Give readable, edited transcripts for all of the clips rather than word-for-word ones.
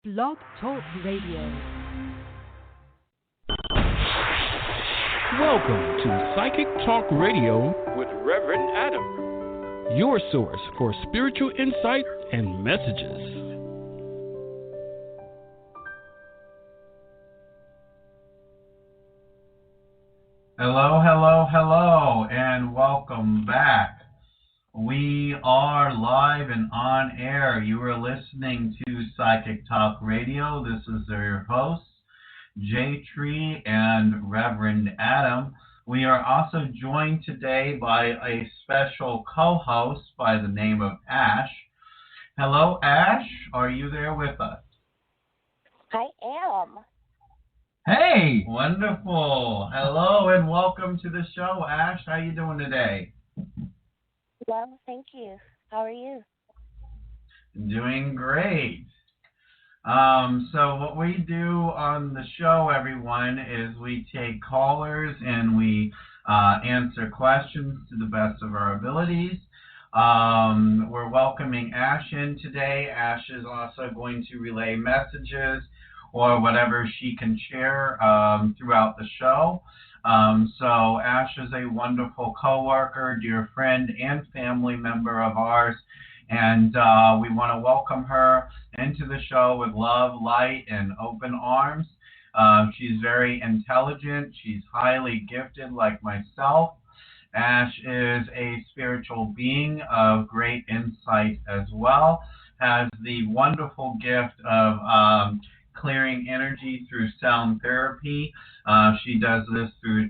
Blog Talk Radio. Welcome to Psychic Talk Radio with Reverend Adam, your source for spiritual insight and messages. Hello, hello, hello, and welcome back. We are live and on air. You are listening to Psychic Talk Radio. This is your hosts, J Tree and Reverend Adam. We are also joined today by a special co-host by the name of Ash. Hello, Ash. Are you there with us? I am. Hey, wonderful. Hello and welcome to the show, Ash. How you doing today? Well, thank you. How are you? Doing great. So what we do on the show, everyone, is we take callers and we answer questions to the best of our abilities. We're welcoming Ash in today. Ash is also going to relay messages or whatever she can share throughout the show. So Ash is a wonderful coworker, dear friend, and family member of ours, and we want to welcome her into the show with love, light, and open arms. She's very intelligent. She's highly gifted like myself. Ash is a spiritual being of great insight as well, has the wonderful gift of clearing energy through sound therapy. She does this through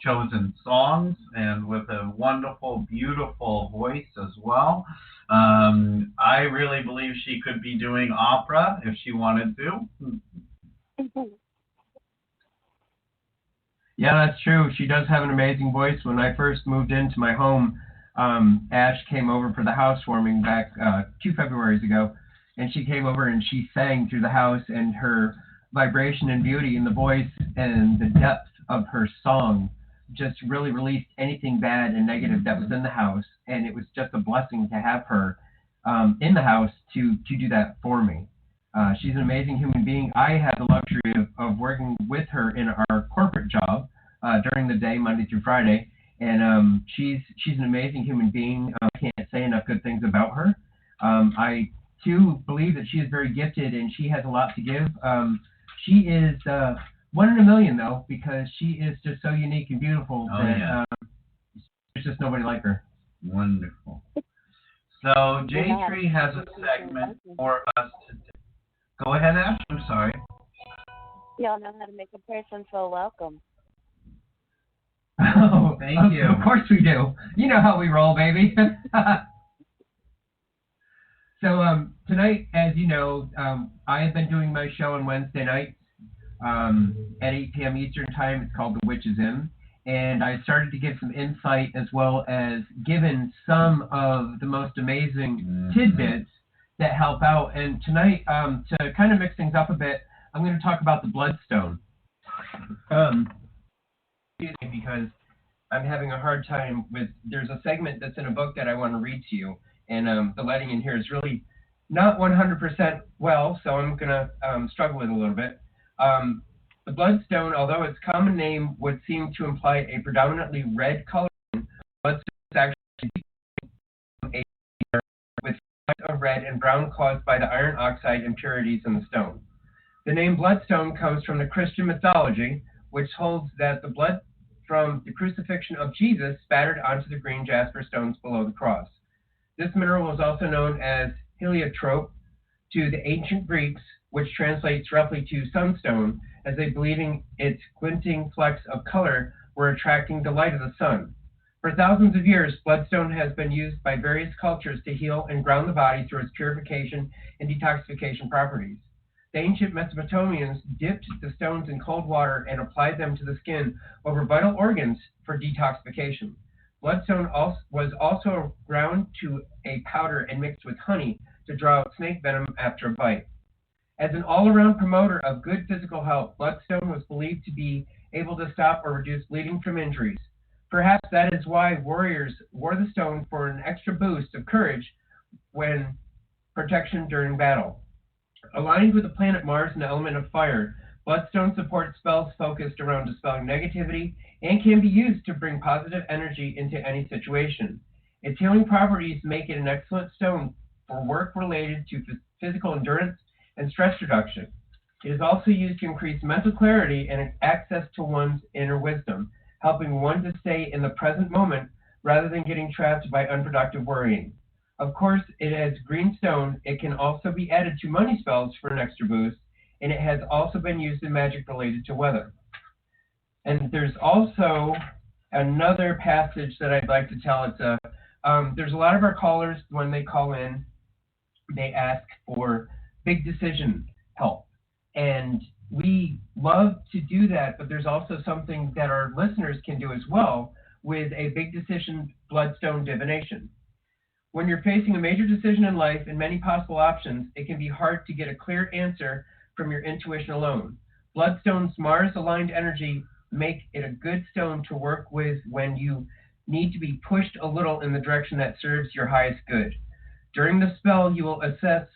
chosen songs and with a wonderful, beautiful voice as well. I really believe she could be doing opera if she wanted to. Yeah, that's true. She does have an amazing voice. When I first moved into my home, Ash came over for the housewarming back 2 Februaries ago. And she came over and she sang through the house, and her vibration and beauty in the voice and the depth of her song just really released anything bad and negative that was in the house. And it was just a blessing to have her in the house to do that for me. She's an amazing human being. I had the luxury of working with her in our corporate job during the day, Monday through Friday. And she's an amazing human being. I can't say enough good things about her. I believe that she is very gifted and she has a lot to give. She is one in a million, though, because she is just so unique and beautiful that there's just nobody like her. Wonderful. So J Tree has a segment for us today. Go ahead, Ash. I'm sorry. Y'all know how to make a person feel welcome. Oh, thank you. Of course we do. You know how we roll, baby. So tonight, as you know, I have been doing my show on Wednesday nights at 8 p.m. Eastern Time. It's called The Witch's Inn. And I started to give some insight as well as given some of the most amazing tidbits that help out. And tonight, to kind of mix things up a bit, I'm going to talk about the bloodstone. Because I'm having a hard time with, there's a segment that's in a book that I want to read to you. And the lighting in here is really not 100% well, so I'm going to struggle with it a little bit. The bloodstone, although its common name would seem to imply a predominantly red color, bloodstone is actually a with of red and brown caused by the iron oxide impurities in the stone. The name bloodstone comes from the Christian mythology, which holds that the blood from the crucifixion of Jesus spattered onto the green jasper stones below the cross. This mineral was also known as heliotrope to the ancient Greeks, which translates roughly to sunstone, as they believing its glinting flecks of color were attracting the light of the sun. For thousands of years, bloodstone has been used by various cultures to heal and ground the body through its purification and detoxification properties. The ancient Mesopotamians dipped the stones in cold water and applied them to the skin over vital organs for detoxification. Bloodstone was also ground to a powder and mixed with honey to draw out snake venom after a bite. As an all-around promoter of good physical health, bloodstone was believed to be able to stop or reduce bleeding from injuries. Perhaps that is why warriors wore the stone for an extra boost of courage when protection during battle. Aligned with the planet Mars and the element of fire, bloodstone supports spells focused around dispelling negativity and can be used to bring positive energy into any situation. Its healing properties make it an excellent stone for work related to physical endurance and stress reduction. It is also used to increase mental clarity and access to one's inner wisdom, helping one to stay in the present moment rather than getting trapped by unproductive worrying. Of course, it has green stone. It can also be added to money spells for an extra boost, and it has also been used in magic related to weather. And there's also another passage that I'd like to tell. There's a lot of our callers, when they call in, they ask for big decision help. And we love to do that, but there's also something that our listeners can do as well with a big decision bloodstone divination. When you're facing a major decision in life and many possible options, it can be hard to get a clear answer from your intuition alone. Bloodstone's Mars-aligned energy make it a good stone to work with when you need to be pushed a little in the direction that serves your highest good. During the spell, you will assess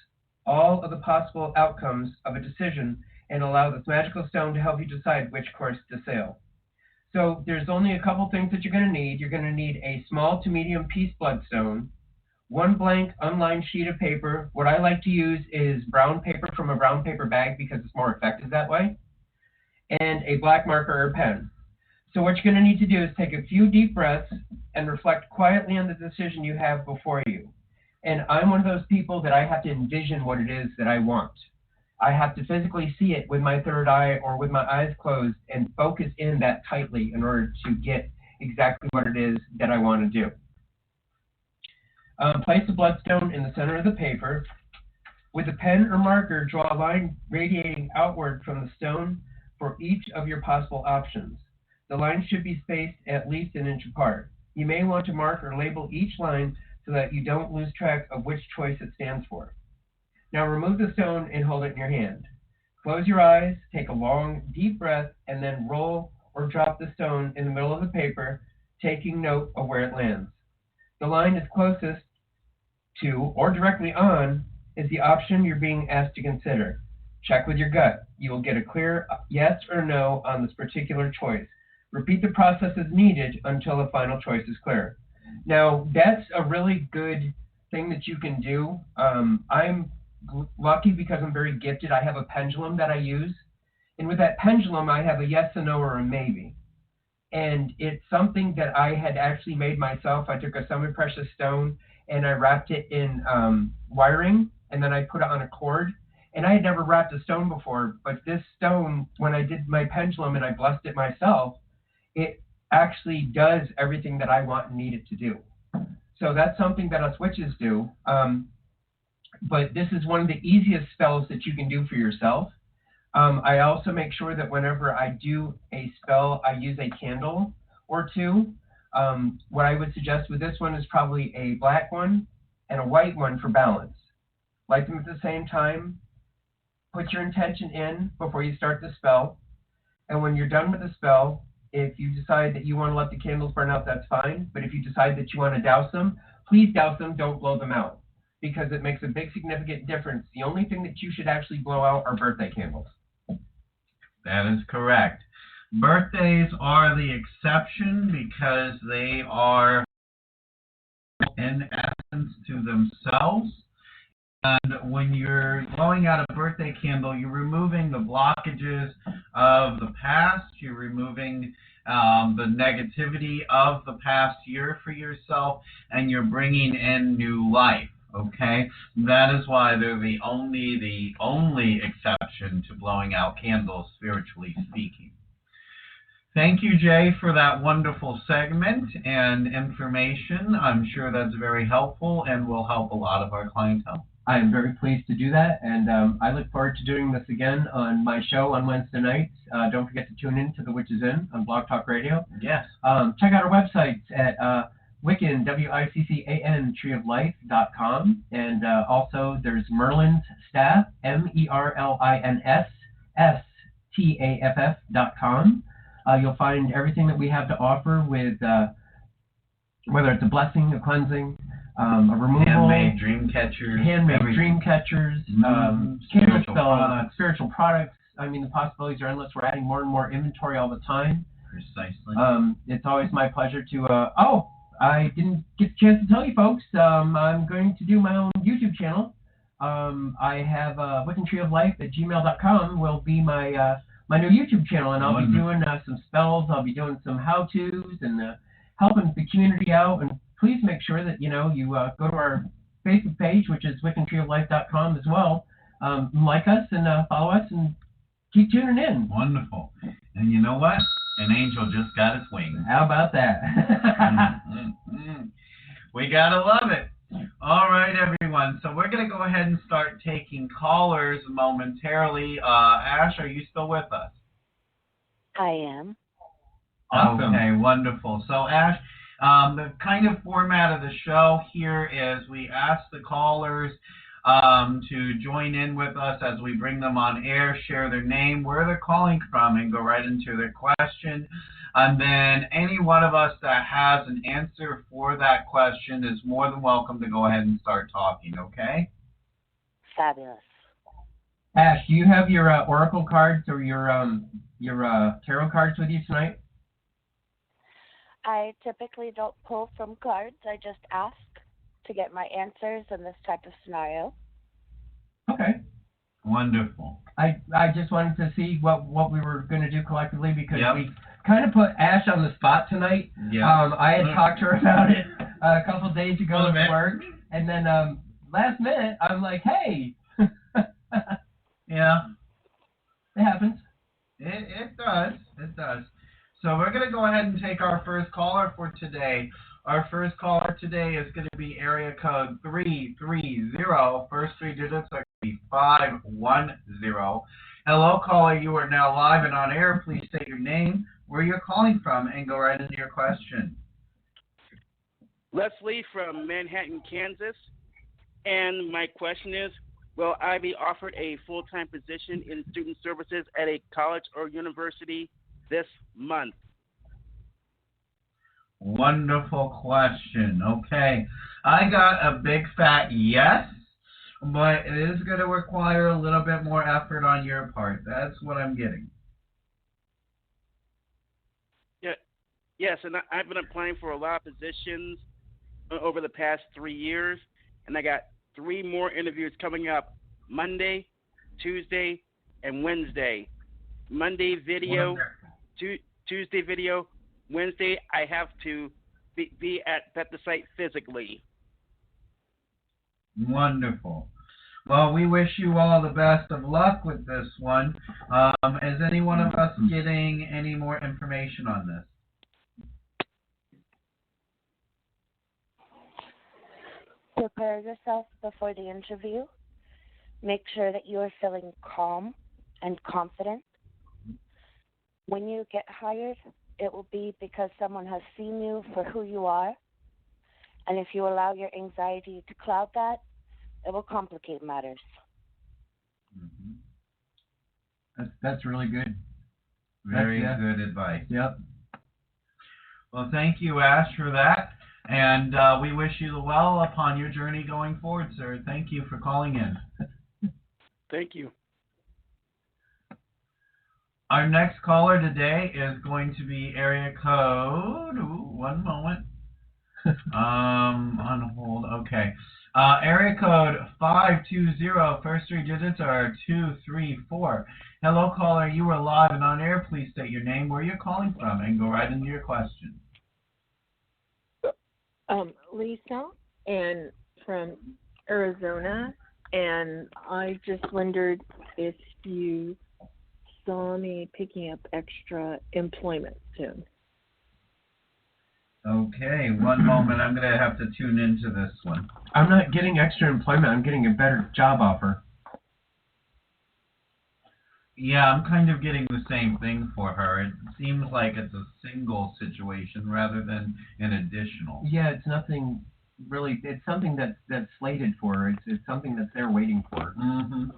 all of the possible outcomes of a decision and allow this magical stone to help you decide which course to sail. So there's only a couple things that you're going to need. You're going to need a small to medium piece bloodstone, one blank unlined sheet of paper. What I like to use is brown paper from a brown paper bag because it's more effective that way, and a black marker or pen. So what you're going to need to do is take a few deep breaths and reflect quietly on the decision you have before you. And I'm one of those people that I have to envision what it is that I want. I have to physically see it with my third eye or with my eyes closed and focus in that tightly in order to get exactly what it is that I want to do. Place the bloodstone in the center of the paper. With a pen or marker, draw a line radiating outward from the stone for each of your possible options. The lines should be spaced at least an inch apart. You may want to mark or label each line so that you don't lose track of which choice it stands for. Now remove the stone and hold it in your hand. Close your eyes, take a long, deep breath, and then roll or drop the stone in the middle of the paper, taking note of where it lands. The line is closest to or directly on is the option you're being asked to consider. Check with your gut. You will get a clear yes or no on this particular choice. Repeat the process as needed until the final choice is clear. Now, that's a really good thing that you can do. I'm lucky because I'm very gifted. I have a pendulum that I use. And with that pendulum, I have a yes, a no, or a maybe. And it's something that I had actually made myself. I took a semi-precious stone and I wrapped it in wiring, and then I put it on a cord. And I had never wrapped a stone before, but this stone, when I did my pendulum and I blessed it myself, it actually does everything that I want and need it to do. So that's something that us witches do. But this is one of the easiest spells that you can do for yourself. I also make sure that whenever I do a spell, I use a candle or two. What I would suggest with this one is probably a black one and a white one for balance. Light them at the same time. Put your intention in before you start the spell. And when you're done with the spell, if you decide that you want to let the candles burn out, that's fine. But if you decide that you want to douse them, please douse them, don't blow them out, because it makes a big significant difference. The only thing that you should actually blow out are birthday candles. That is correct. Birthdays are the exception because they are in essence to themselves. And when you're blowing out a birthday candle, you're removing the blockages of the past. You're removing the negativity of the past year for yourself, and you're bringing in new life. Okay, that is why they're the only exception to blowing out candles, spiritually speaking. Thank you, Jay, for that wonderful segment and information. I'm sure that's very helpful and will help a lot of our clientele. I am very pleased to do that, and I look forward to doing this again on my show on Wednesday nights. Don't forget to tune in to The Witches In on Blog Talk Radio. Yes. Check out our websites at Wiccan, W-I-C-C-A-N, treeoflife.com, and also there's Merlin's Staff, MERLINSSTAFF.com. You'll find everything that we have to offer with whether it's a blessing, a cleansing, a removal. Handmade dream catchers. Dream catchers. Spiritual products. I mean, the possibilities are endless. We're adding more and more inventory all the time. Precisely. It's always my pleasure to, I didn't get the chance to tell you folks, I'm going to do my own YouTube channel. I have wiccantree-of-life@gmail.com will be my my new YouTube channel, and I'll be doing some spells, I'll be doing some how-tos, and helping the community out. And please make sure that, you go to our Facebook page, which is wiccantree-of-life.com as well. Like us and follow us and keep tuning in. Wonderful. And you know what? An angel just got its wings. How about that? We gotta love it. All right, everyone. So we're gonna go ahead and start taking callers momentarily. Ash, are you still with us? I am. Awesome. Okay, wonderful. So Ash, the kind of format of the show here is we ask the callers to join in with us as we bring them on air, share their name, where they're calling from, and go right into their question. And then any one of us that has an answer for that question is more than welcome to go ahead and start talking, okay? Fabulous. Ash, do you have your oracle cards or your tarot cards with you tonight? I typically don't pull from cards. I just ask to get my answers in this type of scenario. Okay. Wonderful. I just wanted to see what we were going to do collectively, because we kind of put Ash on the spot tonight. Yeah. I had talked to her about it a couple days ago at work, and then last minute I'm like, hey. Yeah. It happens. It does. It does. So we're going to go ahead and take our first caller for today. Our first caller today is going to be area code 330. First three digits are going to be 510. Hello, caller. You are now live and on air. Please state your name, where you're calling from, and go right into your question. Leslie from Manhattan, Kansas. And my question is, will I be offered a full-time position in student services at a college or university this month? Wonderful question. Okay. I got a big fat yes, but it is going to require a little bit more effort on your part. That's what I'm getting. Yeah, yes, and I've been applying for a lot of positions over the past 3 years, and I got 3 more interviews coming up: Monday, Tuesday, and Wednesday. Monday video, Tuesday video. Wednesday, I have to be at the site physically. Wonderful. Well, we wish you all the best of luck with this one. Is any one of us getting any more information on this? Prepare yourself before the interview. Make sure that you are feeling calm and confident. When you get hired, it will be because someone has seen you for who you are. And if you allow your anxiety to cloud that, it will complicate matters. Mm-hmm. That's really good. Very good advice. Yep. Well, thank you, Ash, for that. And we wish you the well upon your journey going forward, sir. Thank you for calling in. Thank you. Our next caller today is going to be area code, one moment, on hold, okay. Area code 520, first 3 digits are 234. Hello, caller, you are live and on air. Please state your name, where you're calling from, and go right into your question. Lisa, and from Arizona, and I just wondered if you saw me picking up extra employment soon. Okay, one moment. I'm going to have to tune into this one. I'm not getting extra employment. I'm getting a better job offer. Yeah, I'm kind of getting the same thing for her. It seems like it's a single situation rather than an additional. Yeah, it's nothing really. It's something that's slated for her. It's something that they're waiting for. Mm-hmm.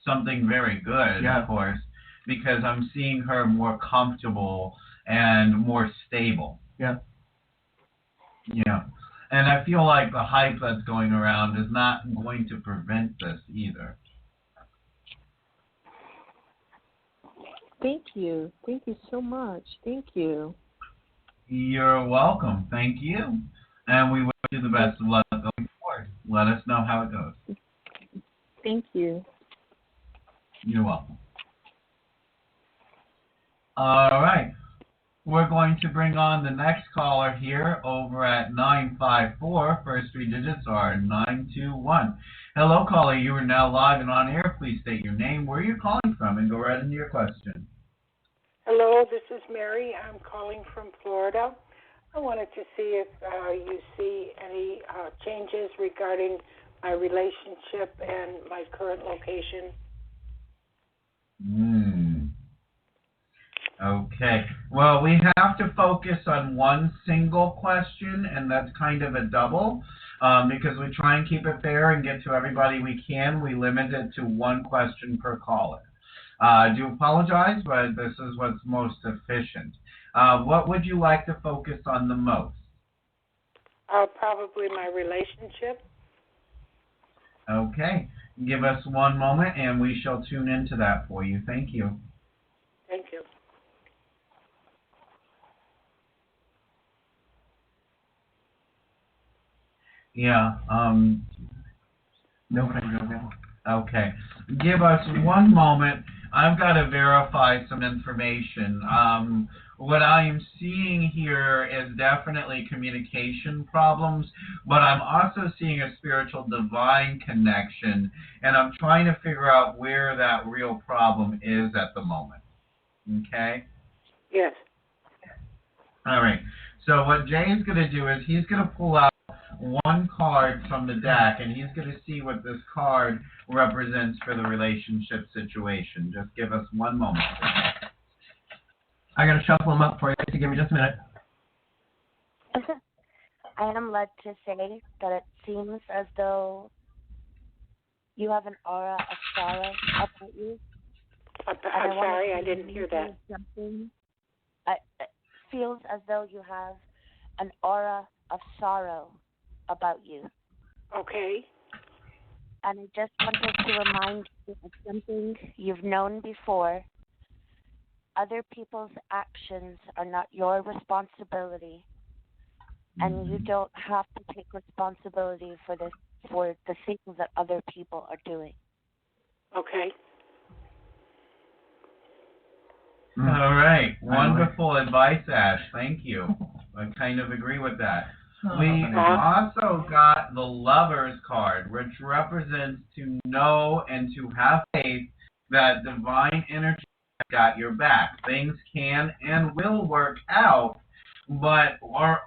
Something very good, of course, because I'm seeing her more comfortable and more stable. Yeah. Yeah. And I feel like the hype that's going around is not going to prevent this either. Thank you. Thank you so much. Thank you. You're welcome. Thank you. And we wish you the best of luck going forward. Let us know how it goes. Thank you. You're welcome. All right. We're going to bring on the next caller here over at 954. First three digits are 921. Hello, caller. You are now live and on air. Please state your name, where you're calling from, and go right into your question. Hello, this is Mary. I'm calling from Florida. I wanted to see if you see any changes regarding my relationship and my current location. Okay. Well, we have to focus on one single question, and that's kind of a double, because we try and keep it fair and get to everybody we can. We limit it to one question per caller. I do apologize, but this is what's most efficient. What would you like to focus on the most? Probably my relationship. Okay. Give us one moment, and we shall tune into that for you. Thank you. Thank you. Yeah. Nobody. Okay. Give us one moment. I've got to verify some information. What I am seeing here is definitely communication problems, but I'm also seeing a spiritual divine connection, and I'm trying to figure out where that real problem is at the moment. Okay? Yes. All right. So what Jay is going to do is he's going to pull out one card from the deck, and he's going to see what this card represents for the relationship situation. Just give us one moment. I got to shuffle them up for you. So give me just a minute. I am led to say that it seems as though you have an aura of sorrow about you. I'm sorry, I didn't hear that. It feels as though you have an aura of sorrow about you. Okay. And I just wanted to remind you of something you've known before. Other people's actions are not your responsibility, and you don't have to take responsibility for the things that other people are doing. Okay. All right. Wonderful advice, Ash. Thank you. I kind of agree with that. We also got the Lover's card, which represents to know and to have faith that divine energy has got your back. Things can and will work out, but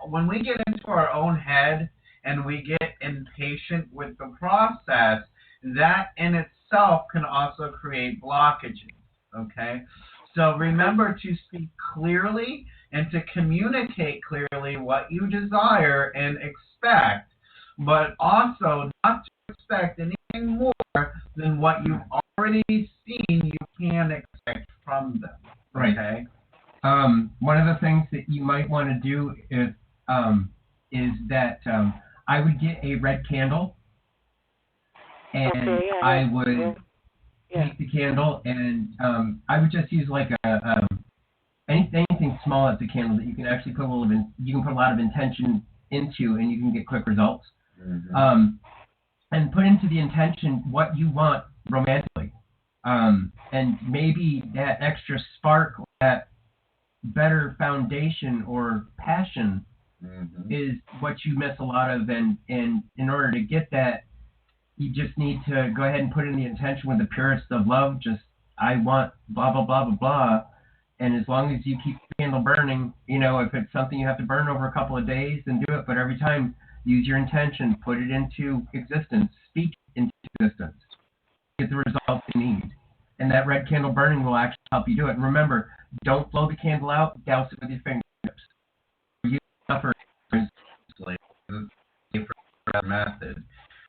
when we get into our own head and we get impatient with the process, that in itself can also create blockages, okay? So remember to speak clearly and to communicate clearly what you desire and expect, but also not to expect anything more than what you've already seen you can expect from them. Right. Okay? One of the things that you might want to do is that I would get a red candle, and okay, I would take the candle, and I would just use like anything small as a candle that you can actually put a lot of intention into, and you can get quick results. Mm-hmm. And put into the intention what you want romantically, and maybe that extra spark, that better foundation or passion is what you miss a lot of, and in order to get that, you just need to go ahead and put in the intention with the purest of love. Just, I want blah, blah, blah, blah, blah. And as long as you keep the candle burning, if it's something you have to burn over a couple of days, then do it. But every time, use your intention, put it into existence, speak into existence, get the results you need. And that red candle burning will actually help you do it. And remember, don't blow the candle out, douse it with your fingertips. You suffer method.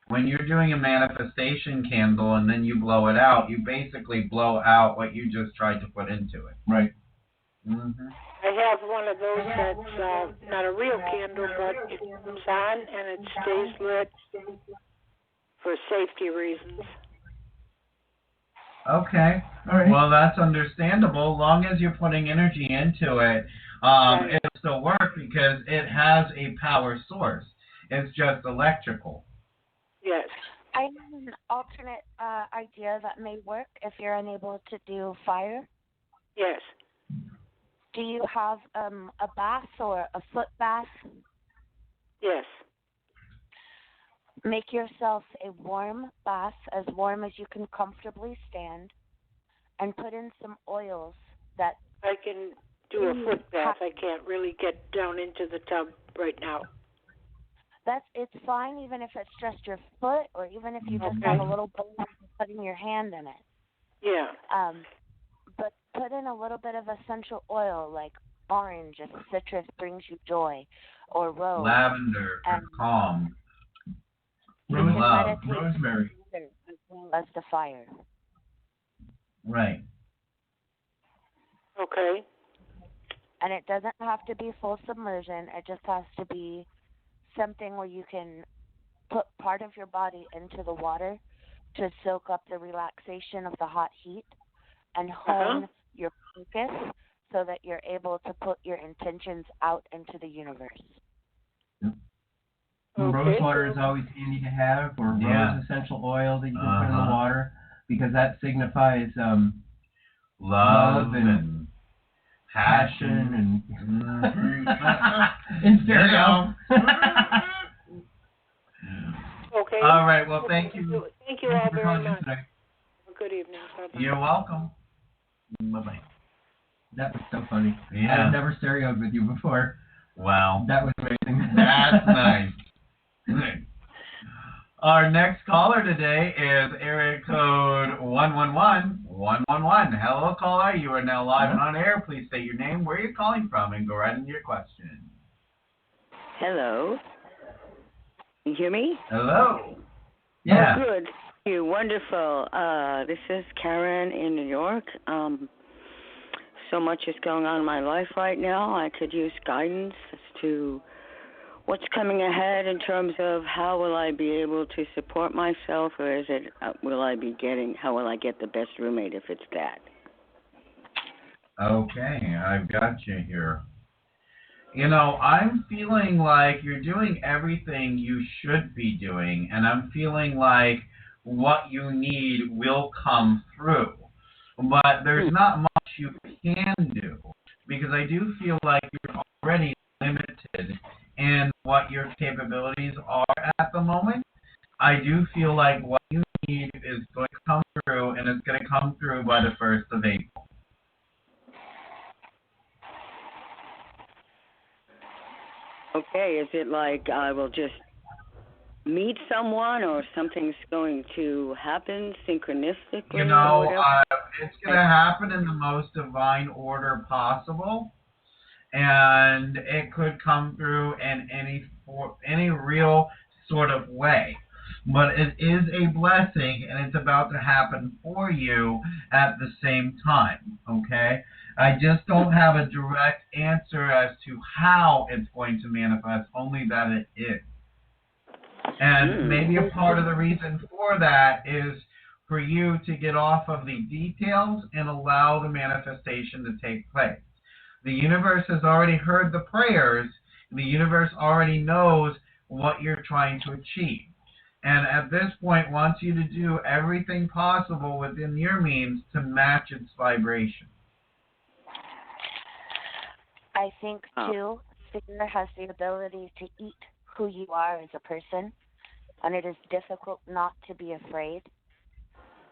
When you're doing a manifestation candle and then you blow it out, you basically blow out what you just tried to put into it. Right. Mm-hmm. I have one of those that's not a real candle, but it comes on and it stays lit for safety reasons. Okay. All right. Well, that's understandable. As long as you're putting energy into it, Right. it'll still work because it has a power source. It's just electrical. Yes. I have an alternate idea that may work if you're unable to do fire. Yes. Do you have a bath or a foot bath? Yes. Make yourself a warm bath, as warm as you can comfortably stand, and put in some oils that... I can do a foot bath. I can't really get down into the tub right now. It's fine even if it's just your foot, or even if you just have a little bowl and putting your hand in it. Yeah. But put in a little bit of essential oil, like orange if citrus brings you joy, or rose. Lavender for calm. Love. Rosemary. As well as the fire. Right. Okay. And it doesn't have to be full submersion. It just has to be something where you can put part of your body into the water to soak up the relaxation of the hot heat and hone your focus so that you're able to put your intentions out into the universe. Yep. Okay. Rose water is always handy to have, or rose essential oil that you can put in the water, because that signifies love and passion and in stereo. Okay. All right. Well, thank you. Thank you all very much. Today. Good evening. Bye-bye. You're welcome. Bye-bye. That was so funny. Yeah. I've never stereoed with you before. Wow. That was amazing. That's nice. Our next caller today is area code 111111. Hello, caller. You are now live and on air. Please state your name, where you're calling from, and go right into your question. Hello. You hear me? Hello. Yeah. Oh, good. Thank you. Wonderful. This is Karen in New York. So much is going on in my life right now. I could use guidance as to what's coming ahead in terms of how will I be able to support myself, or is it how will I get the best roommate if it's that? Okay, I've got you here. You know, I'm feeling like you're doing everything you should be doing, and I'm feeling like what you need will come through. But there's not much you can do, because I do feel like you're already limited in what your capabilities are at the moment. I do feel like what you need is going to come through, and it's going to come through by the 1st of April. Okay, is it like I will just meet someone, or something's going to happen synchronistically? You know, it's going to happen in the most divine order possible, and it could come through in any real sort of way. But it is a blessing, and it's about to happen for you at the same time, okay? I just don't have a direct answer as to how it's going to manifest, only that it is. And maybe a part of the reason for that is for you to get off of the details and allow the manifestation to take place. The universe has already heard the prayers, and the universe already knows what you're trying to achieve. And at this point, wants you to do everything possible within your means to match its vibration. I think, too, fear has the ability to eat who you are as a person, and it is difficult not to be afraid.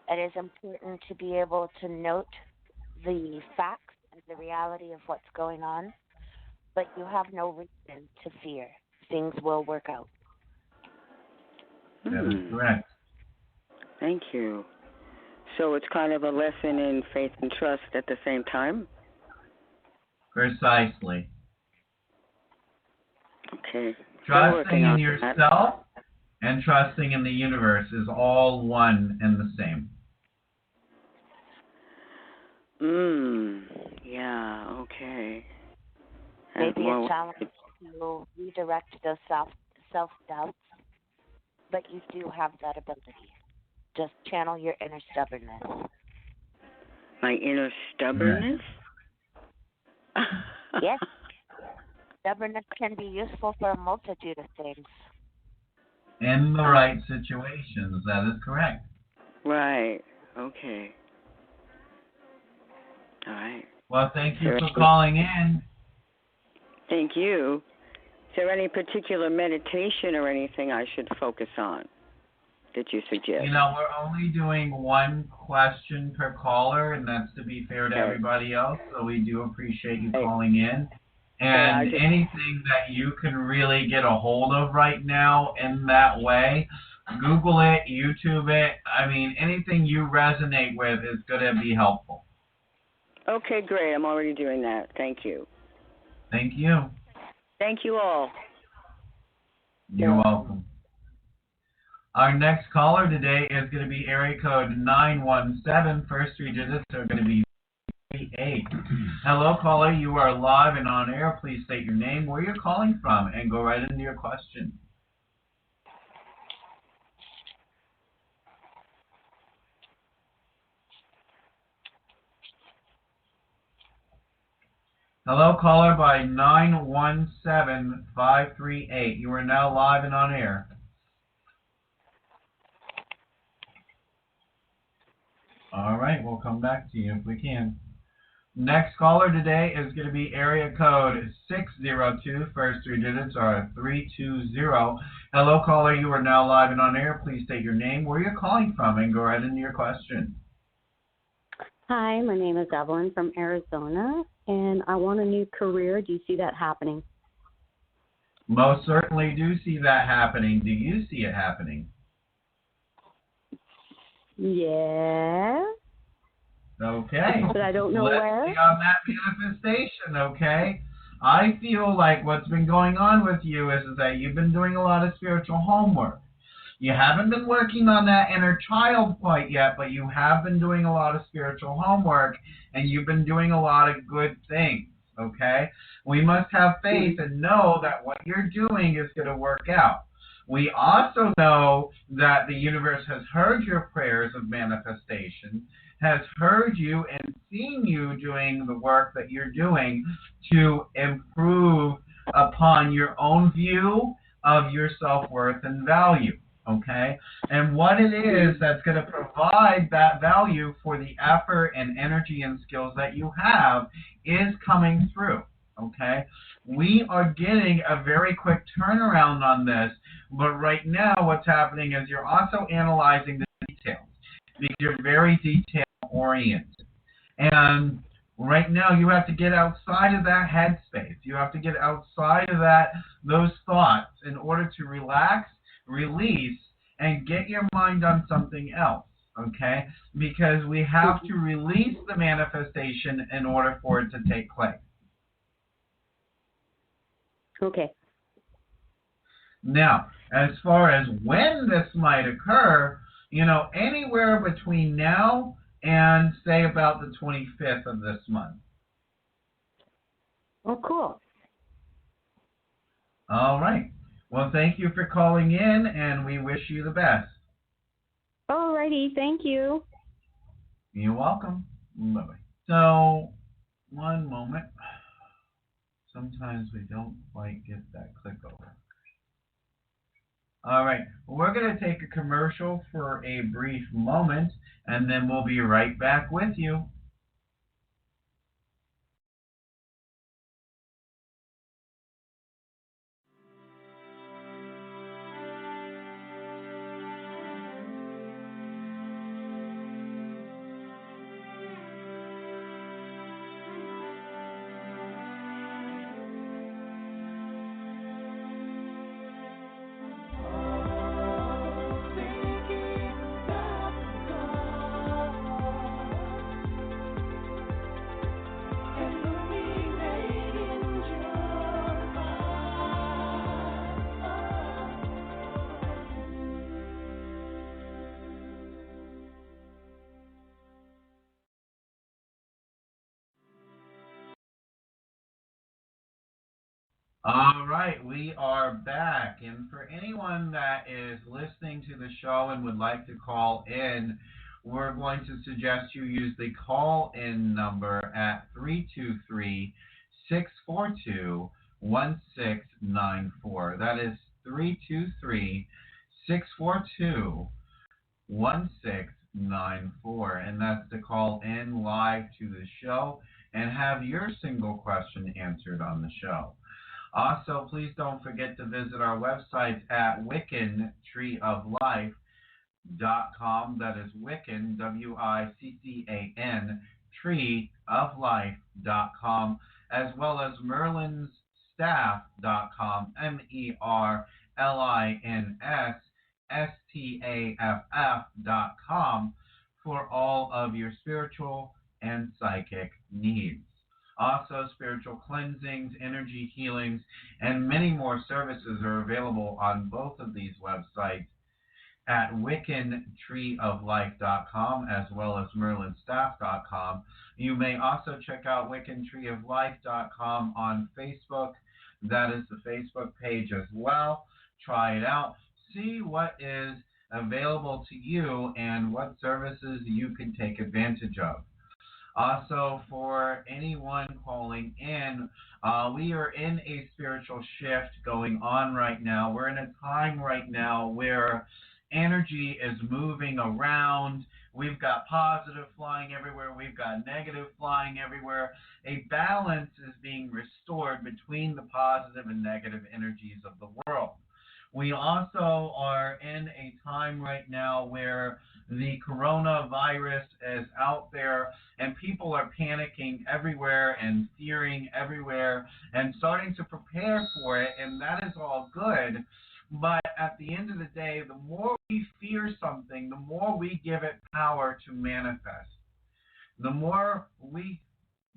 It is important to be able to note the facts and the reality of what's going on, but you have no reason to fear. Things will work out. That is correct. Thank you. So it's kind of a lesson in faith and trust at the same time? Precisely. Okay. Trusting in yourself and trusting in the universe is all one and the same. Yeah, okay. challenge to redirect those self-doubts, but you do have that ability. Just channel your inner stubbornness. My inner stubbornness? Yes. Stubbornness can be useful for a multitude of things. In the right situations, that is correct. Right. Okay. All right. Well, thank you for calling in. Thank you. Is there any particular meditation or anything I should focus on that you suggest? You know, we're only doing one question per caller, and that's to be fair to everybody else, so we do appreciate you calling in. And anything that you can really get a hold of right now in that way, Google it, YouTube it. I mean, anything you resonate with is going to be helpful. Okay, great. I'm already doing that. Thank you. Thank you. Thank you all. You're welcome. Our next caller today is going to be area code 917. First three digits are going to be 38. Hello, caller. You are live and on air. Please state your name, where you're calling from, and go right into your question. Hello, caller by 917538. You are now live and on air. All right, we'll come back to you if we can. Next caller today is going to be area code 602. First three digits are 320. Hello, caller. You are now live and on air. Please state your name, where you're calling from, and go right into your question. Hi, my name is Evelyn from Arizona, and I want a new career. Do you see that happening? Most certainly do see that happening. Do you see it happening? Yeah. Okay. But I don't know Let's where. see on that manifestation, okay? I feel like what's been going on with you is that you've been doing a lot of spiritual homework. You haven't been working on that inner child quite yet, but you have been doing a lot of spiritual homework, and you've been doing a lot of good things, okay? We must have faith and know that what you're doing is going to work out. We also know that the universe has heard your prayers of manifestation, has heard you and seen you doing the work that you're doing to improve upon your own view of your self-worth and value. Okay, and what it is that's going to provide that value for the effort and energy and skills that you have is coming through. Okay, we are getting a very quick turnaround on this, but right now what's happening is you're also analyzing the details because you're very detail oriented. And right now you have to get outside of that headspace. You have to get outside of those thoughts in order to relax, release, and get your mind on something else, okay? Because we have to release the manifestation in order for it to take place. Okay. Now, as far as when this might occur, anywhere between now and, say, about the 25th of this month. Oh, cool. All right. Well, thank you for calling in, and we wish you the best. All righty. Thank you. You're welcome. Bye-bye. So, one moment. Sometimes we don't quite get that click over. All right. We're going to take a commercial for a brief moment, and then we'll be right back with you. All right, we are back. And for anyone that is listening to the show and would like to call in, we're going to suggest you use the call in number at 323 642 1694. That is 323 642 1694. And that's to call in live to the show and have your single question answered on the show. Also, please don't forget to visit our website at WiccanTreeOfLife.com. That is Wiccan, WICCAN, treeoflife.com, as well as merlinsstaff.com, MERLINSSTAFF.com, for all of your spiritual and psychic needs. Also, spiritual cleansings, energy healings, and many more services are available on both of these websites at WiccanTreeOfLife.com as well as merlinstaff.com. You may also check out WiccanTreeOfLife.com on Facebook. That is the Facebook page as well. Try it out. See what is available to you and what services you can take advantage of. Also, for anyone calling in, we are in a spiritual shift going on right now. We're in a time right now where energy is moving around. We've got positive flying everywhere. We've got negative flying everywhere. A balance is being restored between the positive and negative energies of the world. We also are in a time right now where the coronavirus is out there and people are panicking everywhere and fearing everywhere and starting to prepare for it, and that is all good. But at the end of the day, the more we fear something, the more we give it power to manifest. The more we...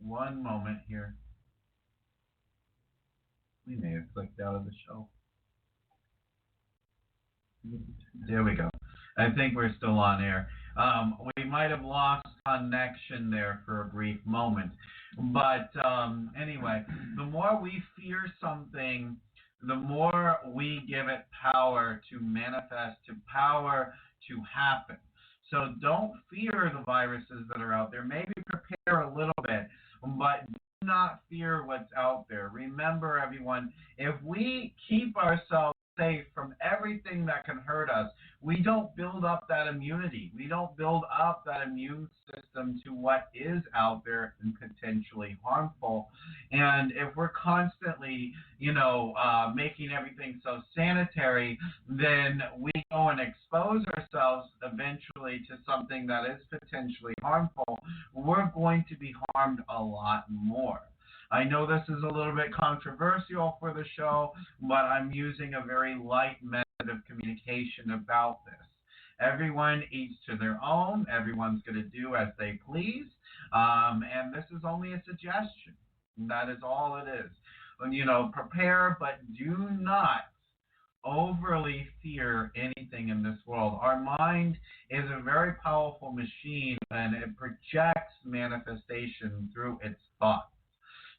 One moment here. We may have clicked out of the show. There we go. I think we're still on air. We might have lost connection there for a brief moment. But anyway, the more we fear something, the more we give it power to manifest, to power to happen. So don't fear the viruses that are out there. Maybe prepare a little bit, but do not fear what's out there. Remember, everyone, if we keep ourselves safe from everything that can hurt us, we don't build up that immunity. We don't build up that immune system to what is out there and potentially harmful. And if we're constantly, making everything so sanitary, then we go and expose ourselves eventually to something that is potentially harmful. We're going to be harmed a lot more. I know this is a little bit controversial for the show, but I'm using a very light method of communication about this. Everyone eats to their own. Everyone's going to do as they please. And this is only a suggestion. That is all it is. Prepare, but do not overly fear anything in this world. Our mind is a very powerful machine, and it projects manifestation through its thoughts.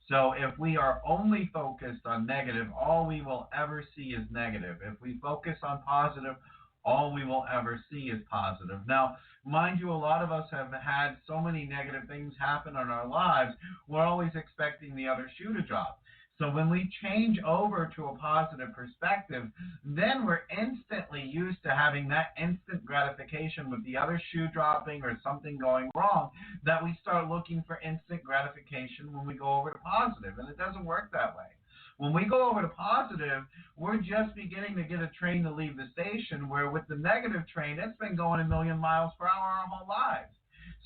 So if we are only focused on negative, all we will ever see is negative. If we focus on positive, all we will ever see is positive. Now, mind you, a lot of us have had so many negative things happen in our lives, we're always expecting the other shoe to drop. So when we change over to a positive perspective, then we're instantly used to having that instant gratification with the other shoe dropping or something going wrong, that we start looking for instant gratification when we go over to positive, and it doesn't work that way. When we go over to positive, we're just beginning to get a train to leave the station, where with the negative train, it's been going a million miles per hour our whole lives.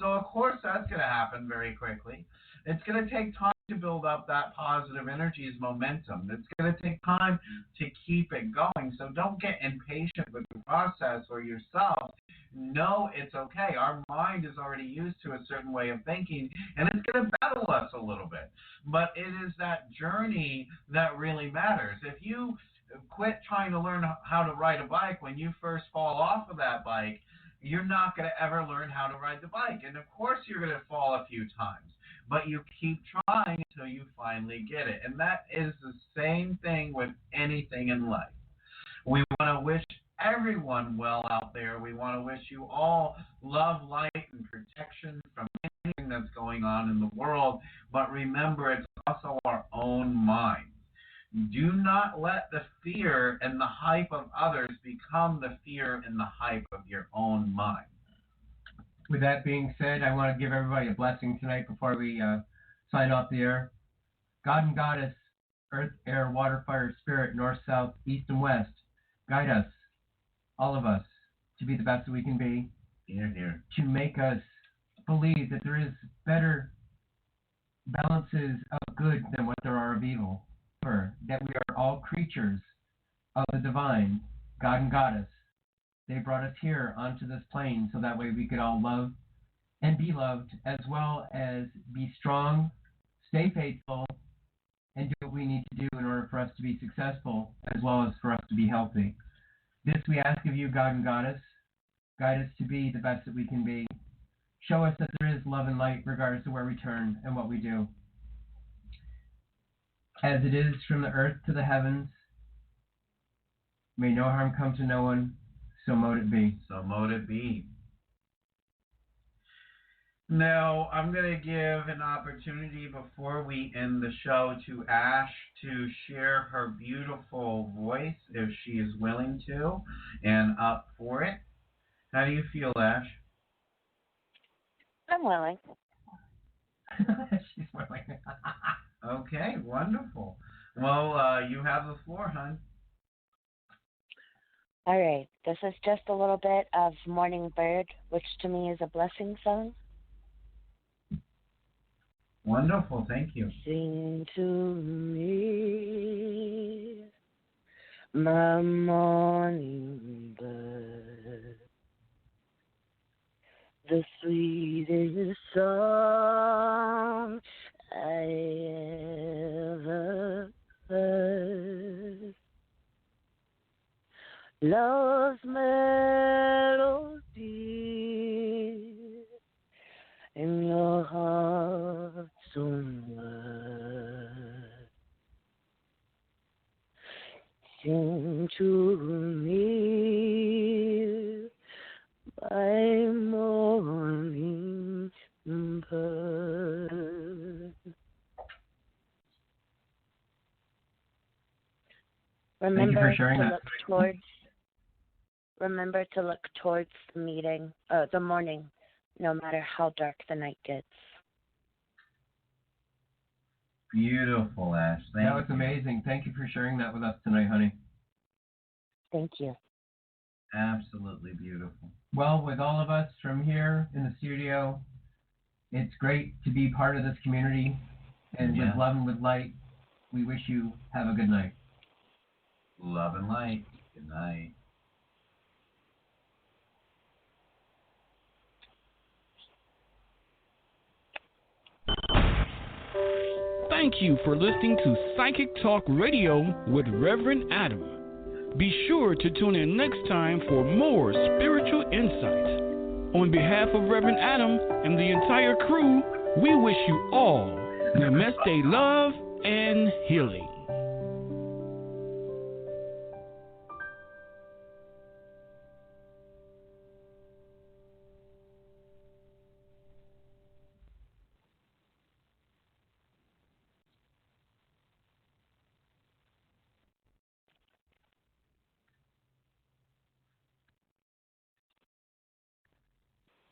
So, of course, that's going to happen very quickly. It's going to take time to build up that positive energy's momentum. It's going to take time to keep it going. So don't get impatient with the process or yourself. No, it's okay. Our mind is already used to a certain way of thinking, and it's going to battle us a little bit. But it is that journey that really matters. If you quit trying to learn how to ride a bike when you first fall off of that bike, you're not going to ever learn how to ride the bike. And, of course, you're going to fall a few times. but you keep trying until you finally get it. And that is the same thing with anything in life. We want to wish everyone well out there. We want to wish you all love, light, and protection from anything that's going on in the world. But remember, it's also our own mind. Do not let the fear and the hype of others become the fear and the hype of your own mind. With that being said, I want to give everybody a blessing tonight before we sign off the air. God and Goddess, Earth, Air, Water, Fire, Spirit, North, South, East, and West, guide us, all of us, to be the best that we can be. Here. To make us believe that there is better balances of good than what there are of evil. That we are all creatures of the divine, God and Goddess. They brought us here onto this plane so that way we could all love and be loved, as well as be strong, stay faithful, and do what we need to do in order for us to be successful, as well as for us to be healthy. This we ask of you, God and Goddess. Guide us to be the best that we can be. Show us that there is love and light regardless of where we turn and what we do. As it is from the earth to the heavens, may no harm come to no one, so mote it be. So mote it be. Now, I'm going to give an opportunity before we end the show to Ash to share her beautiful voice, if she is willing to, and up for it. How do you feel, Ash? I'm willing. She's willing. Okay, wonderful. Well, you have the floor, hon. All right. This is just a little bit of Morning Bird, which to me is a blessing song. Wonderful, thank you. Sing to me, my morning bird, the sweetest song I ever heard. Love's melody in your heart's own word. Sing to me, my morning bird. Remember to look towards the the morning, no matter how dark the night gets. Beautiful, Ash. That was amazing. Thank you for sharing that with us tonight, honey. Thank you. Absolutely beautiful. Well, with all of us from here in the studio, it's great to be part of this community. And with love and with light, we wish you have a good night. Love and light. Good night. Thank you for listening to Psychic Talk Radio with Reverend Adam. Be sure to tune in next time for more spiritual insight. On behalf of Reverend Adam and the entire crew, we wish you all namaste, love, and healing.